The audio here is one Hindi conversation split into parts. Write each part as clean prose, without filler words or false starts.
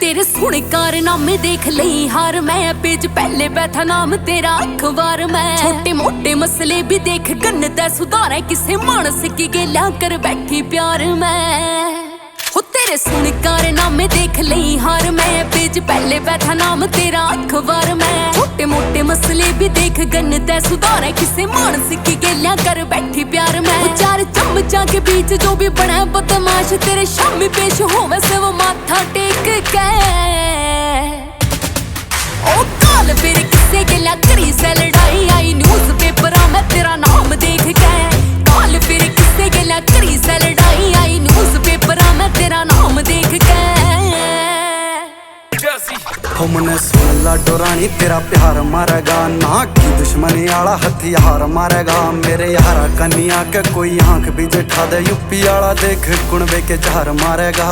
तेरे सोने कारनामे देख लई हार मैं, पेज पहले बैठा नाम तेरा अखबार में। छोटे मोटे मसले भी देख गन्नता सुधारे, किसे मानस की गेला कर बैठी प्यार में। हो तेरे सोने कारनामे देख लई हार मैं, पेज पहले बैठा नाम तेरा अखबार में। छोटे मोटे मसले भी देख गन्नता सुधारे, किसे मानस की गेला कर बैठी प्यार में। चार चमचा के बीच जो भी बना बदमाश, तेरे शामी पेश होवे से वो माथा टेक के। ओ काल फिर किसे गेला करी से लड़ाई, आई न्यूज़ पेपरा में तेरा नाम देख के। काल फिर किसे गेला करी से लड़ाई, आई न्यूज़ पेपरा में तेरा नाम देख के। हो मने सुन ला डोरानी तेरा प्यार मारेगा, ना की दुश्मनी आला हथियार मारेगा। मेरे यारा कन्या के कोई आंख भी जेठा दे, यूपी आला देख कुणबे के चार मारेगा।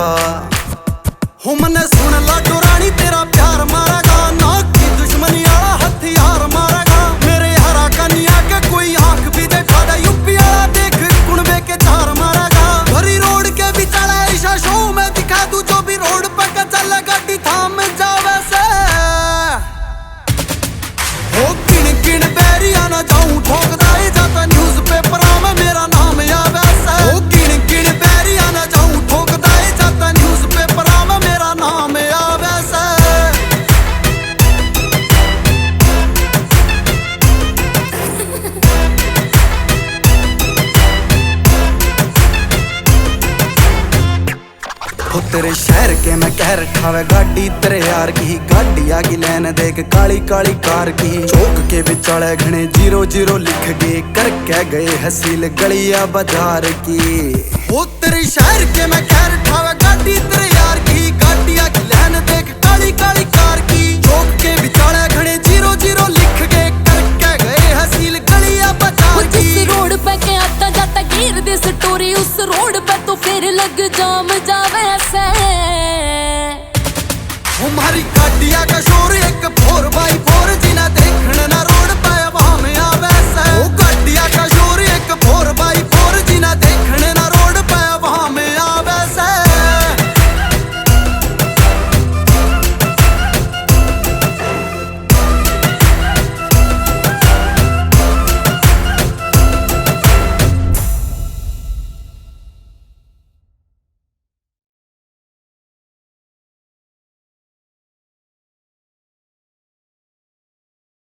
हो मने सुन ला डोरानी तेरा प्यार मारेगा, ना की दुश्मनी आला हथियार मारेगा। मेरे यारा कन्या के कोई आंख भी जेठा दे, यूपी आला देख कुणबे के चार मारेगा। भरी रोड के बिचाले ऐसा शो में दिखा दूं, जो भी रोड पे चल गाड़ी थाम जावे से। हो किन किन बैरिया ना जाऊं ठोकदा ही जाता, न्यूज़ पेपरा में मेरा नाम आवे से। हो किन किन बैरिया ना जाऊं ठोकदा ही जाता, न्यूज़ पेपरा में मेरा नाम आवे से। हो तेरे शहर के मैं कह रखा वे गाड़ी तेरे यार की, गाड़ी आगी लैन देख काली काली कार की। चौक के बिचाले घने 00 लिख गए, करके गए हसील गलिया बाजार की। हो तेरे शहर के मैं कह रखा वे गाड़ी तेरे यार की,